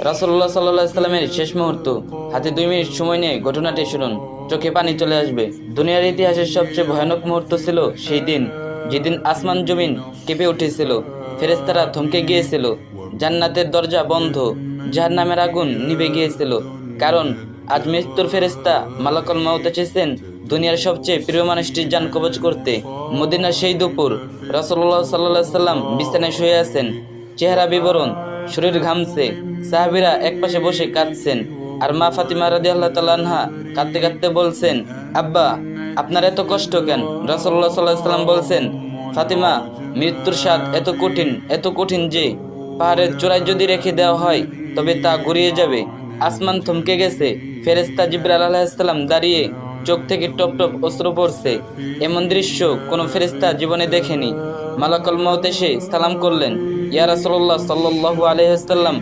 রাসূলুল্লাহ সাল্লাল্লাহু আলাইহি সাল্লামের শেষ মুহূর্ত। হাতে 2 মিনিট সময় নিয়ে ঘটনাটি শুনুন, চোখে পানি চলে আসবে। দুনিয়ার ইতিহাসের সবচেয়ে ভয়ানক মুহূর্ত ছিল সেই দিন, যেদিন আসমান জমিন কেঁপে উঠেছিল, ফেরেশতারা থমকে গিয়েছিল, জান্নাতের দরজা বন্ধ, জাহান্নামের আগুন নিভে গিয়েছিল। কারণ আজ মৃত্যুর ফেরেশতা মালাকুল মউত এসেছেন দুনিয়ার সবচেয়ে প্রিয় মানুষটির জান কবজ করতে। মদিনার সেই দুপুর, রাসূলুল্লাহ সাল্লাল্লাহু আলাইহি সাল্লাম বিছানায় শুয়ে আছেন, চেহারা বিবরণ, শরীর ঘামছে। সাহাবীরা একপাশে বসে কাঁদছেন, আর মা ফাতিমা রাদিয়াল্লাহু তাআলা আনহা কাঁদতে কাঁদতে বলছেন, আব্বা, আপনার এত কষ্ট কেন? রাসূলুল্লাহ সাল্লাল্লাহু আলাইহি সাল্লাম বলছেন, ফাতিমা, মৃত্যুর স্বাদ এত কঠিন যে পাহাড়ের চূড়ায় যদি রেখে দেওয়া হয় তবে তা গড়িয়ে যাবে। আসমান থমকে গেছে, ফেরেশতা জিবরাইল আলাইহিস সালাম দাঁড়িয়ে, চোখ থেকে টপ টপ অশ্রু পড়ছে। এমন দৃশ্য কোনো ফেরেশতা জীবনে দেখেনি। মালাকুল মউত এসে সালাম করলেন, ইয়া রাসূলুল্লাহ সাল্লাল্লাহু আলাইহি ওয়াসাল্লাম,